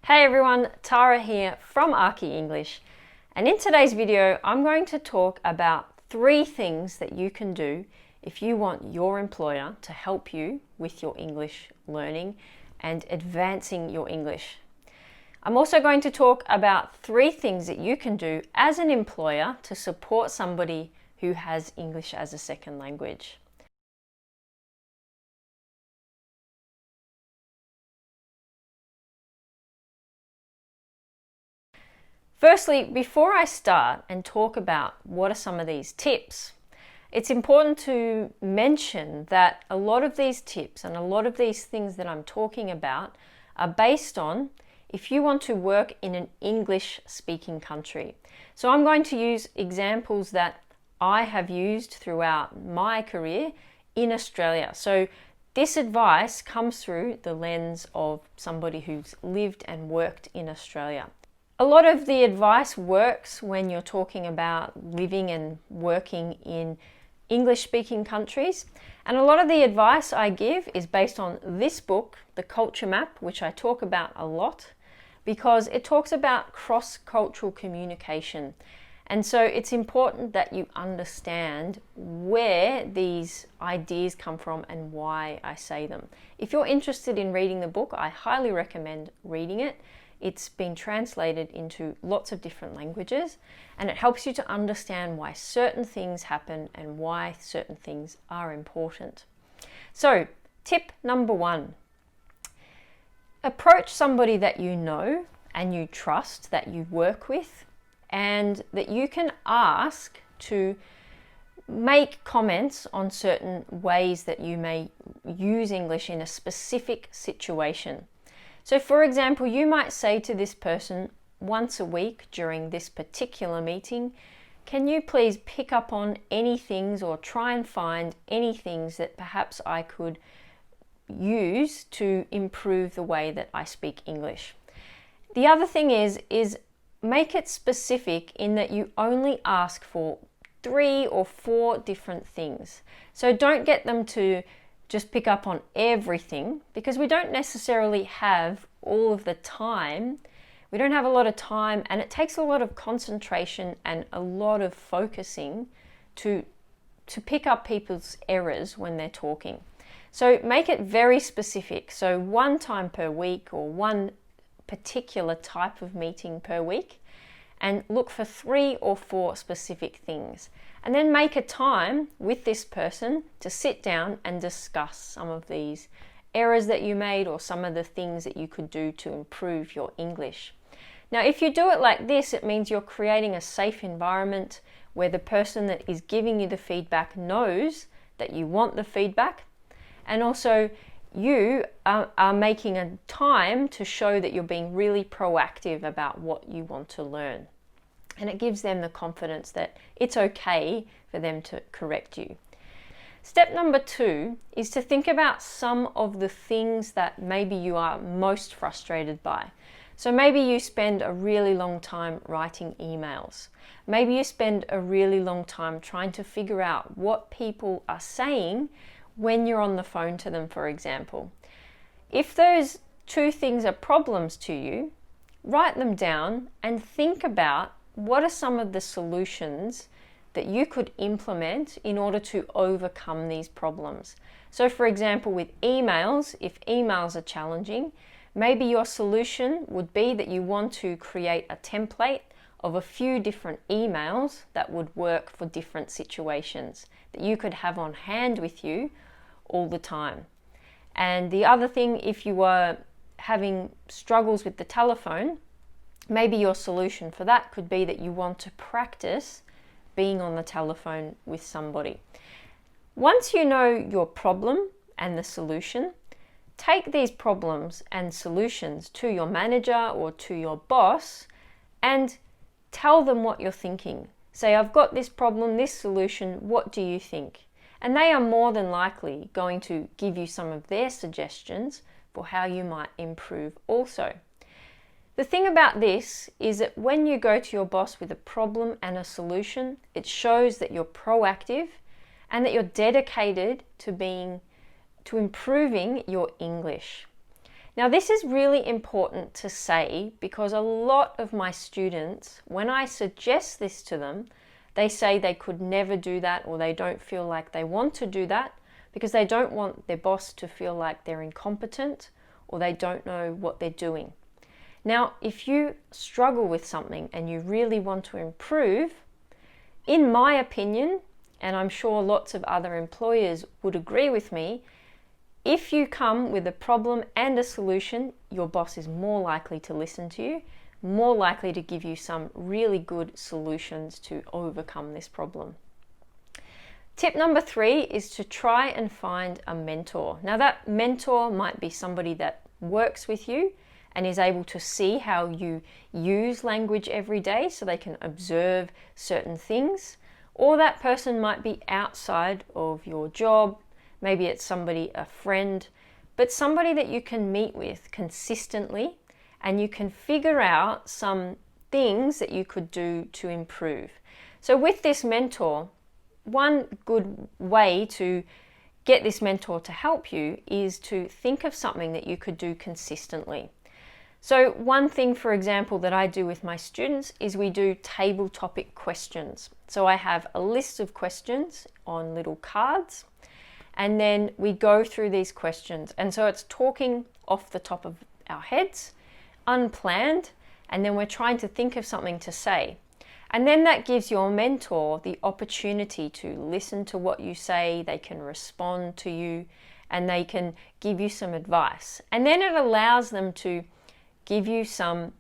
Hey everyone, Tara here from Archie English, and in today's video I'm going to talk about 3 things that you can do if you want your employer to help you with your English learning and advancing your English. I'm also going to talk about 3 things that you can do as an employer to support somebody who has English as a second language. Firstly, before I start and talk about what are some of these tips, it's important to mention that a lot of these tips and a lot of these things that I'm talking about are based on if you want to work in an English-speaking country. So I'm going to use examples that I have used throughout my career in Australia. So this advice comes through the lens of somebody who's lived and worked in Australia. A lot of the advice works when you're talking about living and working in English-speaking countries, and a lot of the advice I give is based on this book, The Culture Map, which I talk about a lot because it talks about cross-cultural communication. And so it's important that you understand where these ideas come from and why I say them. If you're interested in reading the book, I highly recommend reading it. It's been translated into lots of different languages, and it helps you to understand why certain things happen and why certain things are important. So, tip number 1. Approach somebody that you know and you trust, that you work with, and that you can ask to make comments on certain ways that you may use English in a specific situation. So for example, you might say to this person once a week during this particular meeting, can you please pick up on any things or try and find any things that perhaps I could use to improve the way that I speak English. The other thing is make it specific in that you only ask for 3 or 4 different things. So don't get them to just pick up on everything, because we don't necessarily have all of the time. We don't have a lot of time, and it takes a lot of concentration and a lot of focusing to pick up people's errors when they're talking. So make it very specific. So 1 time per week or 1 particular type of meeting per week, and look for 3 or 4 specific things. And then make a time with this person to sit down and discuss some of these errors that you made or some of the things that you could do to improve your English. Now, if you do it like this, it means you're creating a safe environment where the person that is giving you the feedback knows that you want the feedback, and also you are making a time to show that you're being really proactive about what you want to learn. And it gives them the confidence that it's okay for them to correct you. Step number 2 is to think about some of the things that maybe you are most frustrated by. So maybe you spend a really long time writing emails. Maybe you spend a really long time trying to figure out what people are saying when you're on the phone to them, for example. If those 2 things are problems to you, write them down and think about what are some of the solutions that you could implement in order to overcome these problems. So for example, with emails, if emails are challenging, maybe your solution would be that you want to create a template of a few different emails that would work for different situations that you could have on hand with you all the time. And the other thing, if you were having struggles with the telephone, maybe your solution for that could be that you want to practice being on the telephone with somebody. Once you know your problem and the solution, take these problems and solutions to your manager or to your boss and tell them what you're thinking. Say, I've got this problem, this solution, what do you think? And they are more than likely going to give you some of their suggestions for how you might improve also. The thing about this is that when you go to your boss with a problem and a solution, it shows that you're proactive and that you're dedicated to improving your English. Now, this is really important to say because a lot of my students, when I suggest this to them, they say they could never do that, or they don't feel like they want to do that because they don't want their boss to feel like they're incompetent or they don't know what they're doing. Now, if you struggle with something and you really want to improve, in my opinion, and I'm sure lots of other employers would agree with me, if you come with a problem and a solution, your boss is more likely to listen to you, more likely to give you some really good solutions to overcome this problem. Tip number 3 is to try and find a mentor. Now, that mentor might be somebody that works with you and is able to see how you use language every day so they can observe certain things. Or that person might be outside of your job. Maybe it's somebody, a friend, but somebody that you can meet with consistently and you can figure out some things that you could do to improve. So with this mentor, one good way to get this mentor to help you is to think of something that you could do consistently. So one thing, for example, that I do with my students is we do table topic questions. So I have a list of questions on little cards, and then we go through these questions. And so it's talking off the top of our heads, unplanned, and then we're trying to think of something to say. And then that gives your mentor the opportunity to listen to what you say, they can respond to you, and they can give you some advice. And then it allows them to give you some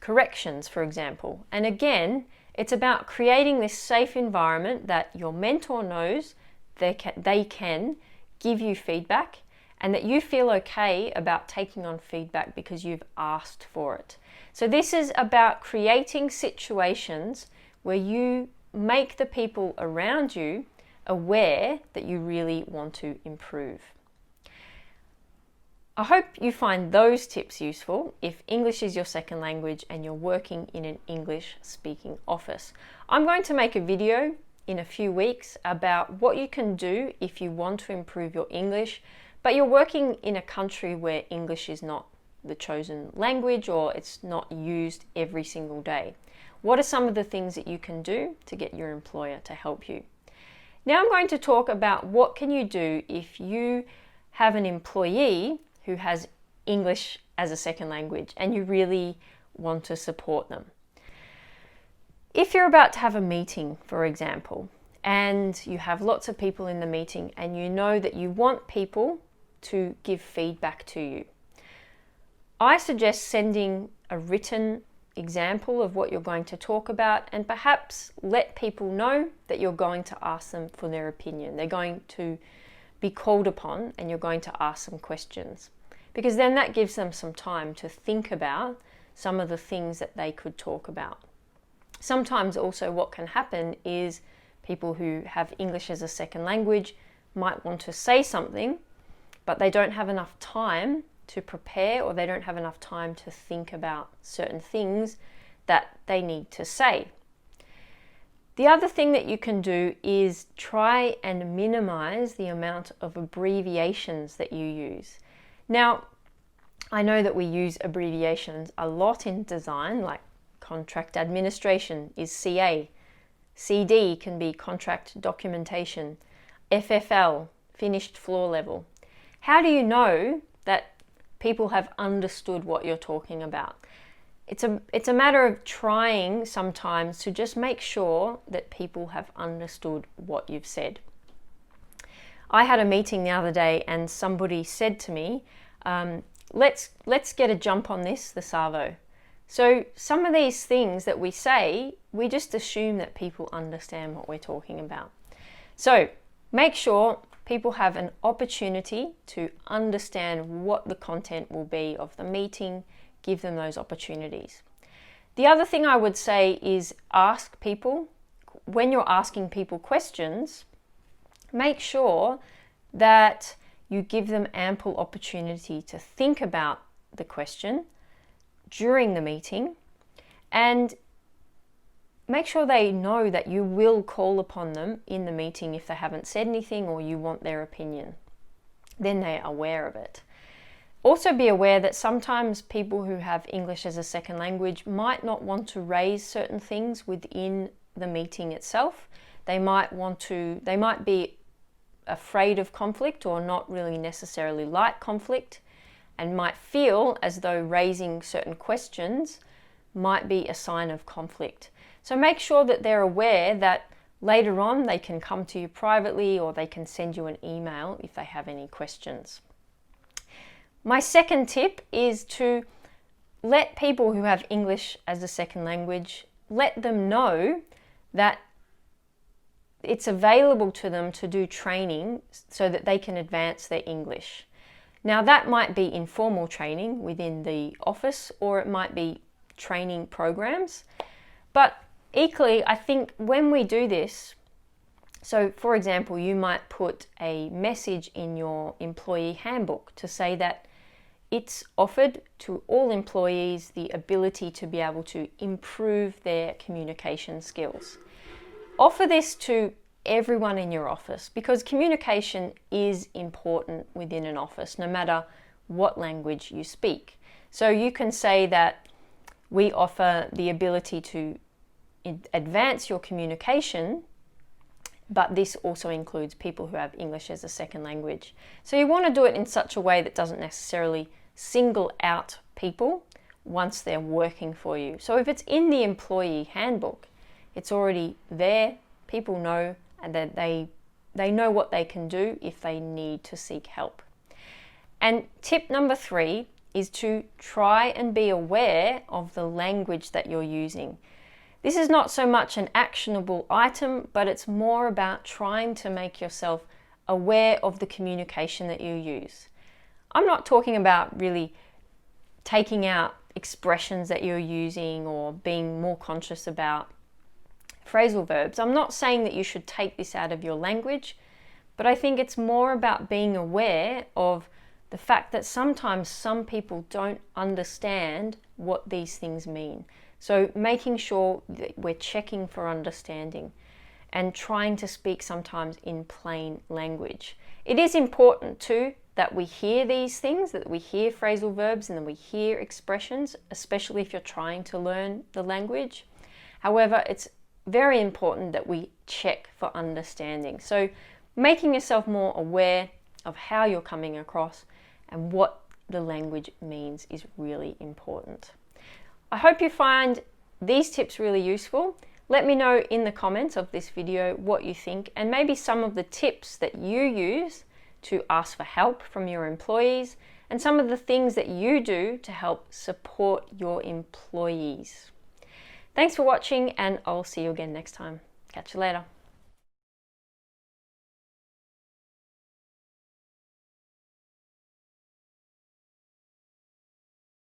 corrections, for example. And again, it's about creating this safe environment that your mentor knows they can give you feedback and that you feel okay about taking on feedback because you've asked for it. So this is about creating situations where you make the people around you aware that you really want to improve. I hope you find those tips useful if English is your second language and you're working in an English speaking office. I'm going to make a video in a few weeks about what you can do if you want to improve your English, but you're working in a country where English is not the chosen language or it's not used every single day. What are some of the things that you can do to get your employer to help you? Now I'm going to talk about what can you do if you have an employee who has English as a second language and you really want to support them. If you're about to have a meeting, for example, and you have lots of people in the meeting and you know that you want people to give feedback to you, I suggest sending a written example of what you're going to talk about and perhaps let people know that you're going to ask them for their opinion. They're going to be called upon and you're going to ask some questions, because then that gives them some time to think about some of the things that they could talk about. Sometimes also what can happen is people who have English as a second language might want to say something, but they don't have enough time to prepare or they don't have enough time to think about certain things that they need to say. The other thing that you can do is try and minimize the amount of abbreviations that you use. Now, I know that we use abbreviations a lot in design, like contract administration is CA, CD can be contract documentation, FFL, finished floor level. How do you know that people have understood what you're talking about? It's a matter of trying sometimes to just make sure that people have understood what you've said. I had a meeting the other day and somebody said to me, let's get a jump on this, the Savo. So some of these things that we say, we just assume that people understand what we're talking about. So make sure people have an opportunity to understand what the content will be of the meeting, give them those opportunities. The other thing I would say is ask people, when you're asking people questions, make sure that you give them ample opportunity to think about the question during the meeting, and make sure they know that you will call upon them in the meeting if they haven't said anything or you want their opinion. Then they're aware of it. Also be aware that sometimes people who have English as a second language might not want to raise certain things within the meeting itself. They might be afraid of conflict or not really necessarily like conflict, and might feel as though raising certain questions might be a sign of conflict. So make sure that they're aware that later on they can come to you privately, or they can send you an email if they have any questions. My second tip is to let people who have English as a second language, let them know that it's available to them to do training so that they can advance their English. Now that might be informal training within the office, or it might be training programs. But equally, I think when we do this, so for example, you might put a message in your employee handbook to say that it's offered to all employees the ability to be able to improve their communication skills. Offer this to everyone in your office, because communication is important within an office, no matter what language you speak. So you can say that we offer the ability to advance your communication, but this also includes people who have English as a second language. So you want to do it in such a way that doesn't necessarily single out people once they're working for you. So if it's in the employee handbook, it's already there, people know, and that they know what they can do if they need to seek help. And tip number 3 is to try and be aware of the language that you're using. This is not so much an actionable item, but it's more about trying to make yourself aware of the communication that you use. I'm not talking about really taking out expressions that you're using or being more conscious about phrasal verbs. I'm not saying that you should take this out of your language, but I think it's more about being aware of the fact that sometimes some people don't understand what these things mean. So making sure that we're checking for understanding and trying to speak sometimes in plain language. It is important too that we hear these things, that we hear phrasal verbs and then we hear expressions, especially if you're trying to learn the language. However, it's very important that we check for understanding. So making yourself more aware of how you're coming across and what the language means is really important. I hope you find these tips really useful. Let me know in the comments of this video what you think, and maybe some of the tips that you use to ask for help from your employees, and some of the things that you do to help support your employees. Thanks for watching, and I'll see you again next time. Catch you later.